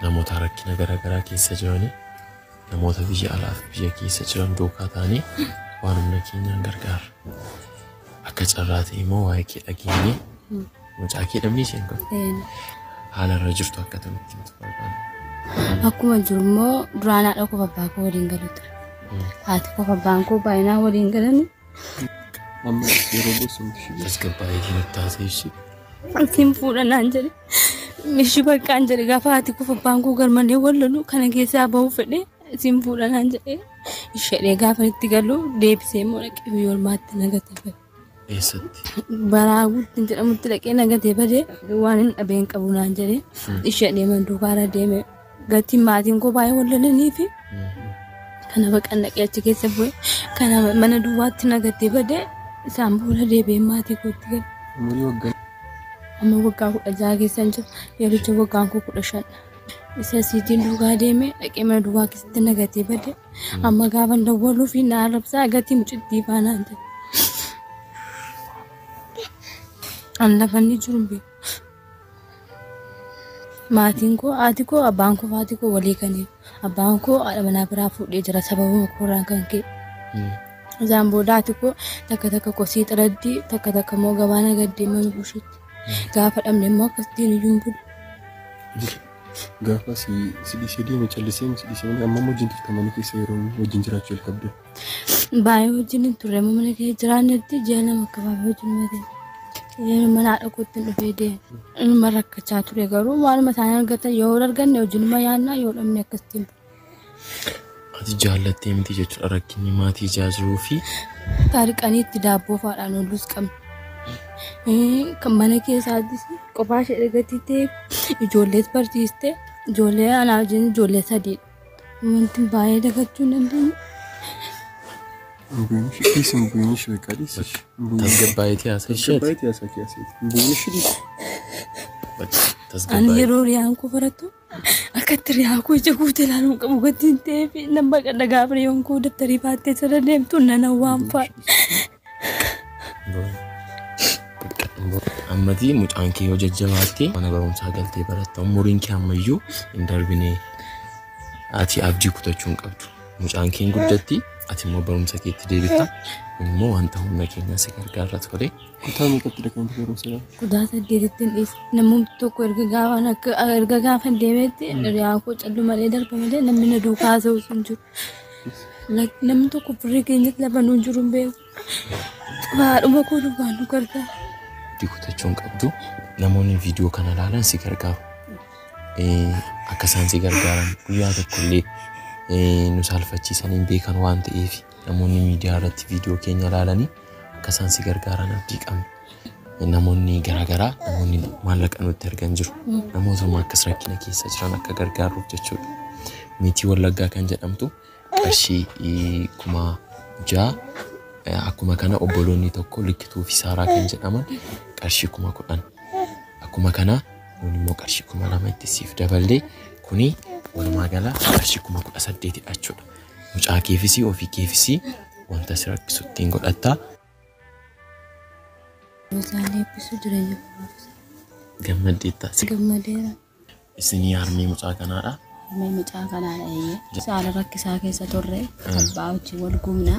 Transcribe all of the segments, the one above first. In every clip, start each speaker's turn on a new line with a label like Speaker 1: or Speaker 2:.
Speaker 1: namoota rakkina garaagaraa keessa jiranii namoota biyya alaaf biyya keessa jiran duukaa ta'anii waan humna keenyaan gargaara. Akka carraa ta'e immoo waa'ee kee dhageenye mucaa kee dhabnee isheen kun haala irra jirtu akka tamitti nuti barbaanna.
Speaker 2: Akkuma jiru immoo duraan haadha qofa abbaa koo waliin galu ture. Haati qofa abbaan koo baay'inaan waliin galanii.
Speaker 3: Amma yeroo boosumti shi.
Speaker 1: Tasgabbaa'ee nutti haasa'e.
Speaker 2: Isin fuudhanaan jedhe. Mishi bakkaan jedhe gaafa haati qofa abbaan koo garmalee wal lolu kana keessaa bahuu fedhee isin fuudhanaan jedhe. Ishee gaafa itti galu deebisee immoo dhaqee biyya olmaatti nagatee
Speaker 1: eessatti?
Speaker 2: Baraa guutti jedhamutti dhaqee nagatee badee waan hin dhabeen qabu naan jedhee ishee deeman duukaara deeme gatiin maatiin koo baay'ee wal lolanii fi kana baqan dhaqee achi keessa bu'ee kana mana duwwaatti nagatee badee isaan booda deebi'ee maatii kootti gale.
Speaker 3: Umurii waggaa.
Speaker 2: Amma waggaa 16 keessan jiru yeroo waggaan koo 15. Isa siitiin duukaa deeme dhaqee mana duwwaa keessatti nagatee badee amma gaafa dawwaluu fi na arrabsaa gatii mucittii faanaan jedhe. Anda fanni jurumbe. Maatiin koo, haati koo, abbaan koo, haati koo walii kaniif. Abbaan koo haadha manaa biraa fuudhee jira sababuma kooraan kan ka'e. Isaan booda haati koo takka kosii xaladdi takka immoo gabaana gaddeemame bushetti. Gaafa dhabne immoo akkasitiin iyyuu hin bulu.
Speaker 3: Gaafa sidii deeme callisee amma wajjin turtamanii keessa yeroo wajjin jiraachuu jalqabde.
Speaker 2: Baay'ee wajjin turre mana keessa jiraannetti ji'a lama akka baay'ee wajjin mate. Mana haadha kootti dhufee deeme. Ilma rakkachaa ture garuu maaluma isaan argatan yoo arganne wajjinuma yaadnaa yoo dhabne akkasitiin.
Speaker 1: Ati jaallattee miti jechuudha rakkinni maatii ijaajiruu fi
Speaker 2: taariqanii itti daabboo faadhaan oolus qabna. Kan mana keessaattis qophaa ishee dhagatii ta'e ijoollees barsiiste ijoollee anaa wajjin ijoollee sadiidha. Wanti baay'ee dagachuu hin dandeenye.
Speaker 3: Mbunishi wekadisi.
Speaker 1: Tasgabbaa'eetii haasa'e isheeti.
Speaker 3: Tasgabbaa'eetii haasa'e keessatti. Mbunishi disi.
Speaker 2: Ani yeroo riyaan koo baratu akkatti riyaa koo ija guute ilaaluun qabu gatiin ta'ee fi nama qadda gaafa riyoon koo dabtarii baattee sana deemtu nana waan fa'a.
Speaker 1: Ammati mucaan kee yoo jajjabaattee mana barumsaa galtee baratta umuriin kee ammayyuu hin darbine ati abdii kutachuu hin qabdu. Mucaan kee guddatti ati immoo barumsa keetti deebita immoo wanta humna keenya si gargaara ture.
Speaker 3: Kutaa meeqatti dhaqanii barumsa?
Speaker 2: Kutaa 8tti dhiis namni tokko erga gaafa deemetti riyaa koo callu malee darba malee namni na duukaa haasa'u sun jiru. Namni tokko firri keenyatti lafa nuun jiru hin beeku. Haadhuma koo dubbaan nu gargaara.
Speaker 1: Abdii kutachuu hin qabdu. Namoonni viidiyoo kana ilaalan si gargaaru. Akka isaan si gargaaran guyyaa tokkollee nu saalfachiisanii beekan waan ta'eef namoonni miidiyaa irratti viidiyoo keenya ilaalanii akka isaan si gargaaran abdii qabna. Namoonni garaagaraa namoonni maallaqa nutti ergan jiru. Namootuma akkas rakkina keessa jiran akka gargaaruuf jechuudha. Miitii Wallaggaa kan jedhamtu qarshii 6,000 akkuma kana obboloonni tokko Likkituu fi Saaraa kan jedhaman qarshii 10,000 akkuma kana nuuni immoo qarshii 2,000 itti siif daballee kuni walumaa gala qarshii 18,000 jechuudha. Mucaa keefisii ofii keefisii wanta si rakkisu ittiin godhatta.
Speaker 2: Musaalee bisu jireenya kunuunsa.
Speaker 1: Gammadeetta.
Speaker 2: Gammadeera.
Speaker 1: Isinii harmee mucaa kanaadha.
Speaker 2: Harmee mucaa kanaadha. Saala rakkisaa keessa turre abbaa wajjin wal gumna.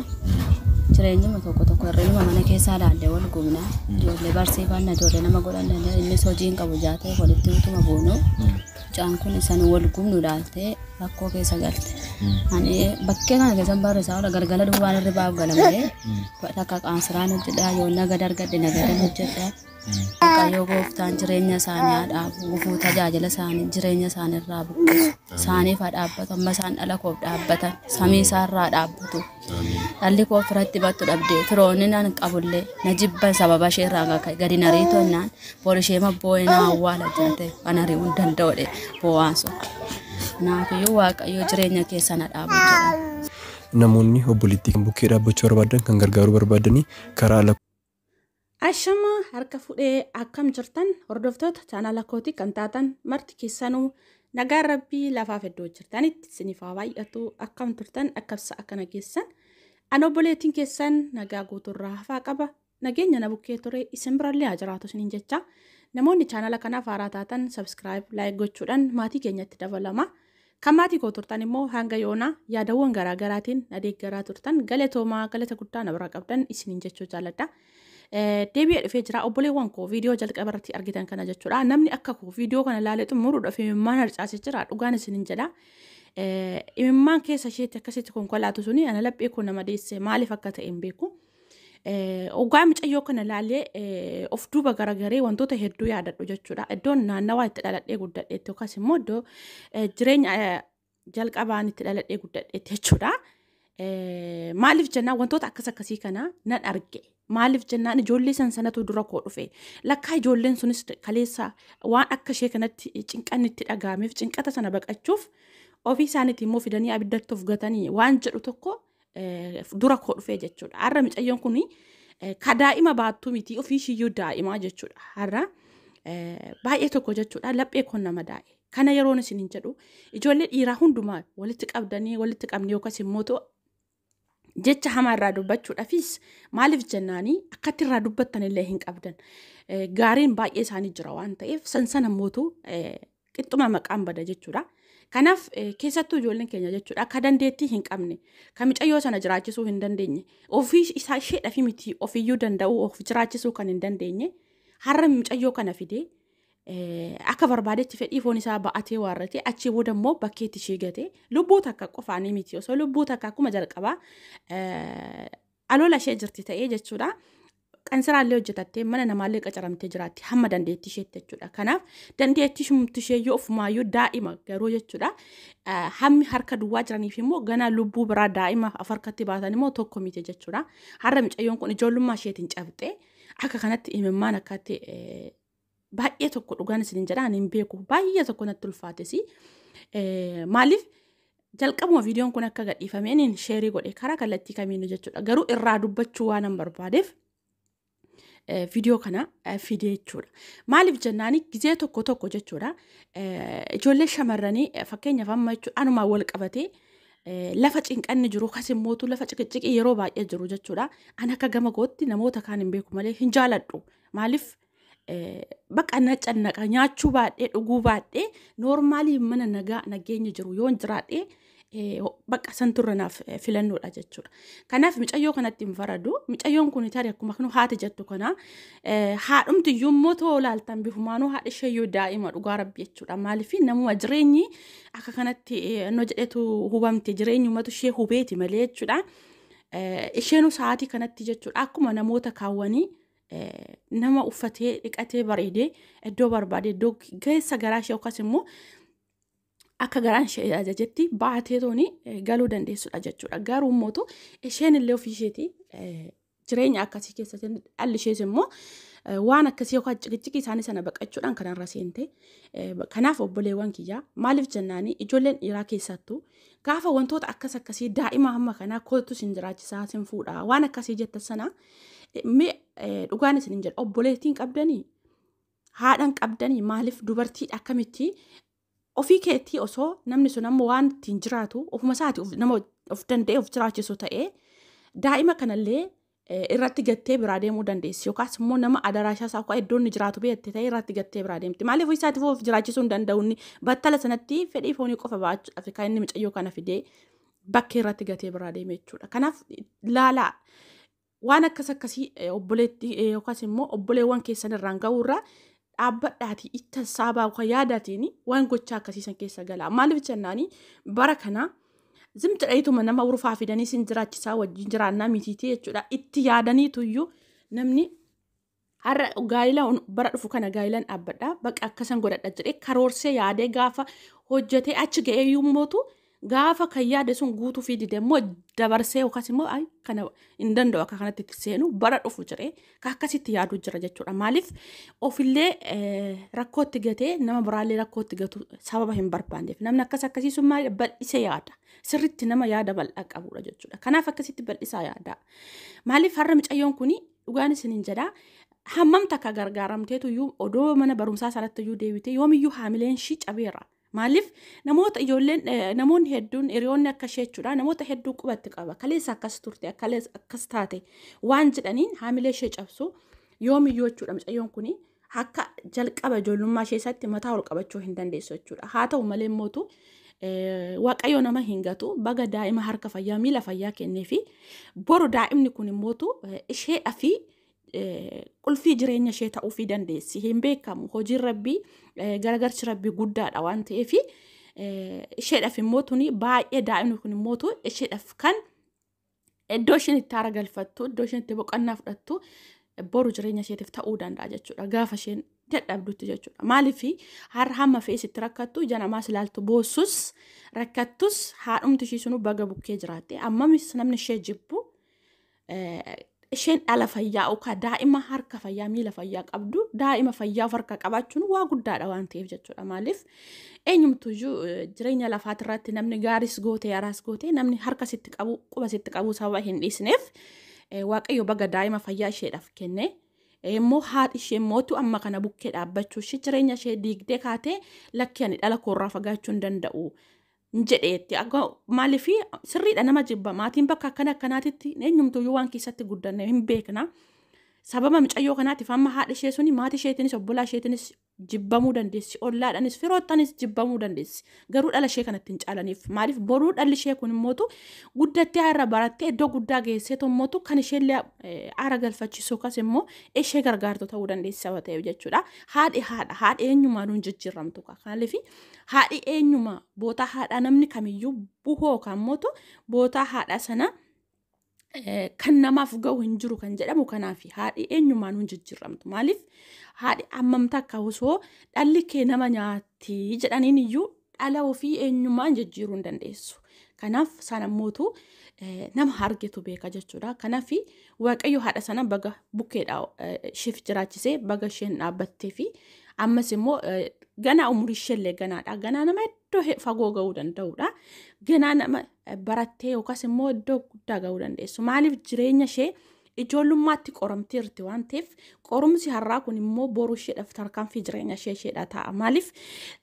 Speaker 2: Jireenya tokko hir'inuma mana keessaa ilaallee wal gumna. Ijoollee barsiifannaa ijoollee nama godhan innis hojiin qabu jaatee walitti utuma buunu. Mucaan kun isaan wal gumnu ilaaltee rakkoo keessa galte. Ani bakkee kana keessan barreessaa ola galgala duwwaan irra baaf galamee takka qaansiraan hojjedhaa yoo nagada argadhe nagadan hojjedhaa. Qayyoo gooftaan jireenya isaanii haadhaafu gufuu tajaajila isaanii jireenya isaanii irraa buqqisu. Isaaniif dhaabbatu amma isaan dhala koof dhaabbatan samii isaarraa dhaabbatu. Dhalli koo ofirratti battu dhabdee firoonni nan qabullee na jibban sababa ishee irraa gadi narii tonnaan poolishee mabboo'ee na awwaala jaate kan ari'uu hin danda'udha bo'aasu. Naafiyyuu waaqayyoo jireenya keessa na dhaabu jedha.
Speaker 3: Namoonni obboleettii kan bukkee dhaabbachuu barbaadan kan gargaaruu barbaadanii karaa ala.
Speaker 4: Ashama harka fuudhee akkam jirtan hordoftoota chaanala kootii kan taatan marti keessanuu nagaa rabbii lafaaf iddoo jirtanitti isiniif haa baay'atu akkam turtan akkabsa akkana keessan an obboleettiin keessan nagaa guuturraa hafaa qaba nageenya na bukkee ture isin birallee haa jiraatu isiniin jecha namoonni chaanala kanaaf haaraa taatan subscribe like gochuudhaan maatii keenyatti dabalama. Kan maatii koo turtan immoo hanga yoonaa yaadawwan garaagaraatiin na deeggaraa turtan galatoomaa galata guddaa na biraa qabdan isiniin jechuu jaalladha. Deebi'ee dhufee jira obboleewwan koo viidiyoo jalqaba irratti argitan kana jechuudha. Namni akka koo viidiyoo kana ilaalee xumuruudhaaf imimmaan harcaasee jira dhugaan isiniin jedha. Imimmaan keessa isheetti akkasitti konkolaatu suni ana laphee koo nama deesse maaliif akka ta'e hin beeku. Ogaa mucayyoo kana ilaalee of duuba garagaree wantoota hedduu yaadadhu jechuudha. Iddoon naannawaa itti dhaladhee guddadheetti yookaas immoo iddoo jireenya jalqabaan itti dhaladhee guddadheetti jechuudha. Maaliif jennaan wantoota akkasii kana nan arge. Maaliif jennaan ijoollee sanatu dura koo dhufe. Lakkaa ijoolleen sunis kaleessa waan akka ishee kanatti cinqanni itti dhaga'ameef cinqata sana baqachuuf ofii isaaniitti immoo fidanii abiddatti of gatanii waan jedhu tokko dura koo dhufe jechuudha. Har'a mucayyoon kun ka daa'ima baattuu miti ofii ishiiyyuu daa'imaa jechuudha. Har'a baay'ee tokko jechuudha laphee koo nama daa'e. Kana yeroon isin hin jedhu ijoollee dhiiraa hundumaa walitti qabnee yookaas immoo jecha hamaa irraa dubbachuudhaafis maaliif jennaanii akkatti irraa dubbattan illee hin qabdan. Gaariin baay'ee isaanii jira waan ta'eef sansana mootu qixxuma maqaan bada jechuudha. Kanaaf keessattuu ijoolleen keenya jechuudha akka dandeettii hin qabne kan mucayyoo sana jiraachisuu hin dandeenye ofii isaa isheedhaaf miti ofiyyuu danda'u of jiraachisuu kan hin dandeenye har'a mucayyoo kana fidee akka barbaadetti fedhii foon isaa ba'atee waarratee achii booda immoo bakkeetti ishee gatee lubbuu takka qofaanii miti osoo lubbuu takka akkuma jalqabaa alola ishee jirti ta'ee jechuudha. Qansiraallee hojjetattee mana namaallee qacaramtee jiraatti hamma dandeettii isheetti jechuudha. Kanaaf dandeettii isheeyyuu ofumaayyuu daa'ima garuu jechuudha. Hammi harka duwwaa jiraniif immoo ganaa lubbuu biraa daa'ima harkatti baatan immoo tokko miti jechuudha. Har'a mucayyoon kun ijoollummaa isheetiin cabxee akka kanatti imimmaan akkatti baay'ee tokko dhugaan isin jedhaan hin beeku baay'ee tokko natti ulfaatesi. Maaliif jalqabuma viidiyoon kun akka gadhiifameen sheerii godhe karaa kallattii kamiinuu jechuudha. Garuu irraa dubbachuu waan hin barbaadeef viidiyoo kana fidee jechuudha. Maaliif jennaani gizee tokko jechuudha. Ijoollee shamarranii fakkeenyaaf amma jechuudha anumaa wal qabatee lafa cinqanni jiru akkasii mootu lafa ciqicidhii yeroo baay'ee jiru jechuudha. An akka gama gootti namoota kaan hin beeku malee hin jaaladhu. Maaliif bakka na cannaqa nyaachuu baadhee dhuguu baadhee noormaalii mana nageenya jiru yoon jiraadhee bakka santurranaaf filannoodha jechuudha. Kanaaf mucayyoo kanatti hin faradu. Mucayyoon kun tarii akkuma kanu haati jettu kana haadhumti iyyuu immoo too laaltan bifumaanuu haadha isheeyyuu daa'ima dhugaa rabbi jechuudha. Maaliif namuma jireenyi akka kanatti no jedhetu hubamte jireenyi ummatu ishee hubeeti malee jechuudha. Isheenuu sa'aatii kanatti jechuudha akkuma namoota kaawwanii nama uffatee dhiqatee bareedee iddoo barbaade iddoo geessa garaa ishee yookaas immoo akka garaan ishee ajajetti baatee tooni galuu dandeessudha jechuudha. Garuu mootu isheen illee ofii isheeti jireenya akkasii keessatti dhalli ishees immoo waan akkasii yookaan ciqicidhii isaanii sana baqachuudhaan kanarra seente. Kanaaf obboleewwan kiyyaa maaliif jennaanii ijoolleen dhiiraa keessattuu gaafa wantoota akkasii daa'ima hamma kanaa kootu sin jiraachisaa sin fuudhaa waan akkasii jetta sana dhugaan isin hin jedha obboleettiin qabdanii haadhan qabdanii maaliif dubartii akkamitti ofii keetti osoo namni sun ammoo waan ittiin jiraatu ofuma isaati nama of danda'e of jiraachisu ta'ee daa'ima kanallee irratti gattee biraa deemuu dandeessi yookaas immoo nama adaraashaa isaa akka iddoon inni jiraatu beekte ta'e irratti gattee biraa deemti. Maaliif isaatiif of jiraachisuu hin danda'uun battala sanatti fedhii foonii qofa ba'achuudhaaf kan inni mucayyoo kana fidee bakkee irratti gatee biraa deeme jechuudha. Kanaaf laalaa waan akkasii obboleetti yookaas immoo obboleewwan keessan irraan ga'uurraa dhaabbadhaati itti saabaa kan yaadatiin waan gochaa akkasiisan keessa gala. Maaliif jennaani bara kana zimta dhayituma nama urfaa fidanii sin jiraachisaa wajjin jiraannaa mitiitii jechuudha. Itti yaadaniitu iyyuu namni har'a gaa'ila bara dhufu kana gaa'ilan dhaabbadhaa bakka akkasan godhadha jedhee karoorsee yaadee gaafa hojjetee achi ga'ee yummootu gaafa kan yaade sun guutuu fi dide immoo dabarsee yookaas immoo kana hin danda'u akka kanatti itti seenu bara dhufu jedhee akkasitti yaaduu jira jechuudha. Maaliif ofillee rakkootti gatee nama biraallee rakkootti gatu sababa hin barbaanneef namni akkasii sun maal bal'isee yaada sirriitti nama yaada bal'aa qabudha jechuudha. Kanaaf akkasitti bal'isaa yaada. Maaliif har'a mucayyoon kun dhugaan isiniin jedhaa hammam takka gargaaramteetu iyyuu odoo mana barumsaa sanatti iyyuu deebitee yoomiyyuu haamileen ishii cabeera. Maaliif namoota ijoolleen namoonni hedduun hiriyoonni akka ishee jechuudha namoota hedduu qubatti qaba kaleessa akkas turte akkas taate waan jedhaniin haamilee ishee cabsu yoomiyyuu jechuudha mucayyoon kun akka jalqaba ijoollummaa ishee isaatti mataa ol qabachuu hin dandeessu jechuudha. Haa ta'u malee mootu waaqayyo nama hin gatu baga daa'ima harka fayyaa miila fayyaa kennee fi boru daa'imni kun immootu isheedhaa fi qulfii jireenya ishee ta'uu fi dandeessi. Hin beekamu hojiin rabbii garagarchi rabbii guddaadha waan ta'eef isheedhaaf immootuun baay'ee daa'imni kun immootu isheedhaaf kan iddoo isheen itti haara galfattu iddoo isheen itti boqonnaa fudhattu boru jireenya isheetiif ta'uu danda'a jechuudha. Gaafa isheen dadhabdutti jechuudha. Maaliif har'a hamma fe'isitti rakkattu ija namaas ilaaltu boossus rakkattus haadhumti ishii sunu baga bukkee jiraatte ammamis namni ishee jibbu isheen dhala fayyaa yookaan daa'ima harka fayyaa miila fayyaa qabdu daa'ima fayyaa of harka qabaachuun waa guddaadha waan ta'eef jechuudha. Maaliif eenyumtuyyuu jireenya lafaatirratti namni gaaris gootee araas gootee namni harka sitti qabu quba sitti qabu sababa hin dhiisneef waaqayyo baga daa'ima fayyaa isheedhaaf kenne. Immoo haadhi ishee mootu amma kana bukkee dhaabbachuu ishee jireenya ishee diigdee kaatee lakki ani dhala koorraa fagaachuu hin danda'u jedheetti. Maaliif sirriidha nama jibba maatiin bakka akkanaatitti eenyumtuyyuu waan keessatti guddanne hin beekna. Sababa mucayyoo kanaatiif amma haadhi ishee suni maatii isheetiinis obbolaa isheetiinis jibbamuu dandeessi. Ollaadhaanis firoottaanis jibbamuu dandeessi. Garuu dhala ishee kanatti hin caalaniif. Maaliif boruu dhalli ishee kun immootu guddattee irra barattee iddoo guddaa geessee immootu kan isheellee aara galfachiisu yookaas immoo ishee gargaartu ta'uu dandeessi sababa ta'eef jechuudha. Haadhi haadha haadhi eenyumaan hin jijjiiramtu. Maaliif haadhi eenyumaa bootaa haadhaa namni kamiyyuu buhoo yookaan mootu bootaa haadhaa sana kan namaaf ga'u hin jiru kan jedhamu kanaaf haadhi eenyumaan hin jijjiiramtu. Maaliif haadhi ammamta akka osoo dhalli kee nama nyaatti jedhaniin iyyuu dhala ofii eenyumaan jijjiiruu hin dandeessu. Kanaaf sana mootu nama argitu beeka jechuudha. Kanaaf waaqayyo haadha sana baga bukkeedha isheef jiraachisee baga isheen dhaabbattee fi ammas immoo ganaa umurii isheellee ganaadha. Ganaa nama iddoo fagoo ga'uu danda'udha. Ganaa nama barattee yookaas immoo iddoo guddaa ga'uu dandeessu. Maaliif jireenya ishee ijoollummaatti qoramteerti waan ta'eef qorumsi har'aa kun immoo boru isheedhaaf tarkaanfii jireenya isheedha ta'a. Maaliif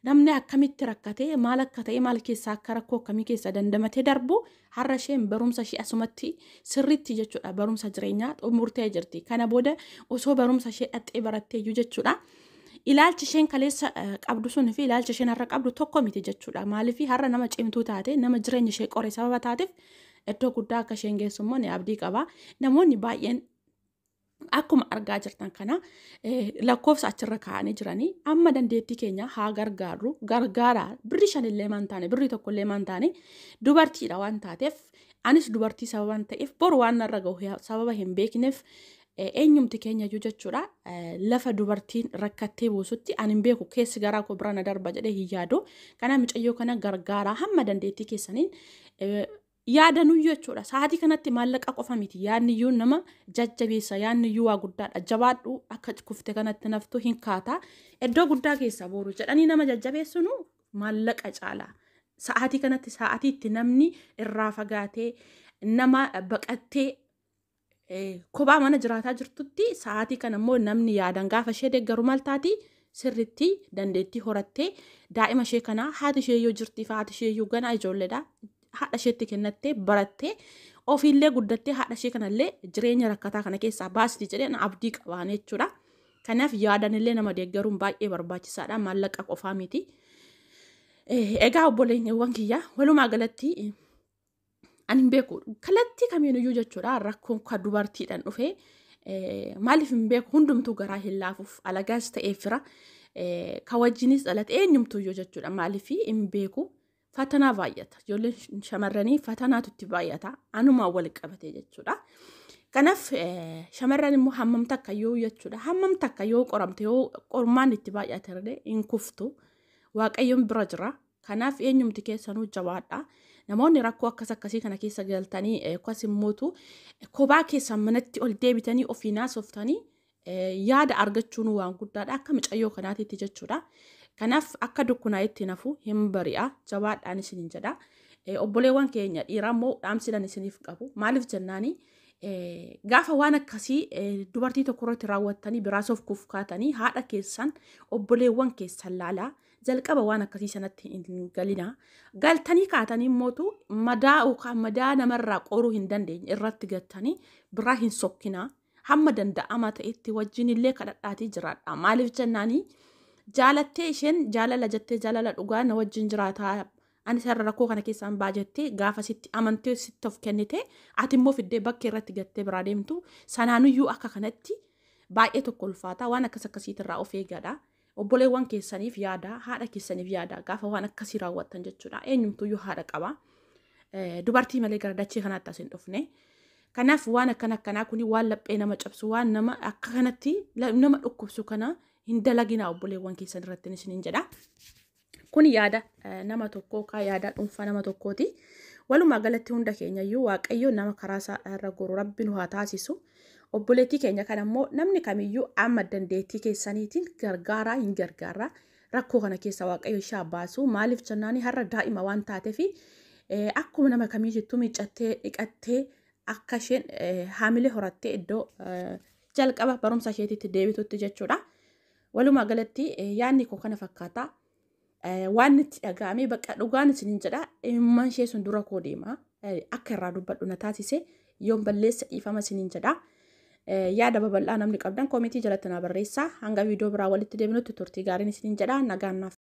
Speaker 4: namni akkamitti rakkatee maal akka ta'e maal keessaa akka rakkoo akkamii keessa dandamatee darbu har'a isheen barumsa ishee asumatti sirriitti jechuudha. Barumsa jireenyaa xumurtee jirti. Kana booda osoo barumsa ishee dhaxxee barattee iyyuu jechuudha. Ilaalchi isheen kaleessa qabdu sun fi ilaalchi isheen har'a qabdu tokko miti jechuudha. Maaliif har'a nama cimtuu taate nama jireenya ishee qoree sababa taateef iddoo guddaa akka isheen geessu immoo ni abdii qaba. Namoonni baay'een akkuma argaa jirtan kana lakkoofsa achirra kaa'anii jiranii amma dandeettii keenya haa gargaarru gargaaraa birri shanillee maan taane birri tokkollee maan taane dubartiidha waan taateef anis dubartii sababa waan ta'eef boru waan narra gahu sababa hin beekneef eenyumti keenya iyyuu jechuudha. Lafa dubartiin rakkattee buusutti ani hin beeku keessi garaa koo bira na darba jedhee hin yaadu. Kana mucayyoo kana gargaaraa hamma dandeettii keessaniin yaadanuu jechuudha. Sa'aatii kanatti maallaqa qofa miti. Yaadni iyyuu nama jajjabeessa. Yaadni iyyuu waa guddaadha. Jabaadhu akka kufte kanatti naftu hin kaata. Iddoo guddaa keessa boru jedhanii nama jajjabeessunu maallaqa caala. Sa'aatii kanatti sa'aatii itti namni irraa fagaatee nama baqattee kophaa mana jiraataa jirtutti sa'aatii kana immoo namni yaadan gaafa ishee deeggaru maal taati sirriitti dandeettii horattee daa'ima ishee kana haati ishee yoo jirtiif haati ishee iyyuu ganaa ijoolleedha. Haadha isheetti kennattee barattee ofiillee guddattee haadha ishee kanallee jireenya rakkataa kana keessaa baasti jedheen abdii qabaan jechuudha. Kanaaf yaadanillee nama deeggaruun baay'ee barbaachisaadha. Maallaqa qofaa miti. Egaa obboleewwan kiyya walumaa galatti ani hin beeku kallattii kamiinuyyuu jechuudha. Rakkoon kan dubartiidhaan dhufee maaliif hin beeku hundumtuu garaa hin laafuuf alagaas ta'ee fira kan wajjinis dhalate eenyumtuyyuu jechuudha. Maaliif hin beeku fatanaa baay'ata. Ijoolleen shamarranii fatanaatu itti baay'ata. Anumaan wal qabatee jechuudha. Kanaaf shamarran immoo hammam takka yoo jechuudha. Hammam takka yoo qoramte yoo qormaan itti baay'ate hin kuftu. Waaqayyoon bira jira. Kanaaf eenyumti keessanuu jabaadha. Namoonni rakkoo akkasii kana keessa galtanii akkas immootu kophaa keessan manatti ol deebitanii ofiinaa softanii yaada argachuun waan guddaadha. Akka mucayyoo kanaatitti jechuudha. Kanaaf akka dukkunaa'itti nafu hin bari'a. Jabaadhaan isiniin jedha. Obboleewwan keenya dhiiraa immoo dhaamsiidhaan isiniif qabu. Maaliif jennaani gaafa waan akkasii dubartii tokko irratti raawwattanii biraas of kufkaatanii haadha keessan obboleewwan keessan laalaa jalqaba waan akkasii sanatti hin galina. Galtanii kaatanii mootu madaa namarraa qoruu hin dandeenye irratti gattanii biraa hin sokkina. hamma danda'ama ta'etti wajjin illee kadhadhaatii jiraadha. Maaliif jennaanii jaalattee isheen jaalala jettee jaalala dhugaa na wajjin jiraataa ani sarara rakkoo kana keessaan baajettee gaafa sitti amantee sitti of kennite ati immoo fiddee bakkee irratti gattee biraa deemtu sanaanuyyuu akka kanatti baay'ee tokko ulfaata waan akkasiitirraa of eegadha. Obboleewwan keessaniif yaada haadha keessaniif yaada gaafa waan akkasii raawwattan jechuudha. Eenyumtuyyuu haadha qaba. Dubartii malee gara dachee kanaatti as hin dhufne. Kanaaf waan akkanaa kuni waan laphee nama cabsu waan nama akka kanatti nama dhukkubsu kana hin dalaginaa obboleewwan keessan irratti isiniin jedha. Kun yaada nama tokkoo kaa yaada dhuunfaa nama tokkooti. Walumaa galatti hunda keenyayyuu Waaqayyo nama karaa isaa irra goru Rabbi nu haa taasisu. Obboleettii keenya kana immoo namni kamiyyuu amma dandeettii keessaniitiin gargaaraa hin gargaarra. Rakkoo kana keessa Waaqayyo ishee baasu. Maaliif jennaani har'a daa'ima waan taateefi akkuma nama kamiyyittuu miiccattee dhiqattee akka isheen haamilee horattee iddoo jalqaba barumsa isheetitti deebitutti jechuudha. Walumaa galatti yaadni koo kana fakkaata. Waan itti dhaga'amee bakka dhugaan isiniin jedha. Imman ishee sun dura koo deema. Akka irraa dubbadhu na taasise yoon balleessa dhiifama isiniin jedha. Yaada babal'aa namni qabdan koomitii jalatti na barreessaa. Hanga viidiyoo biraa walitti deebinutti turtii gaariin isiniin jedha. Nagaan naaf.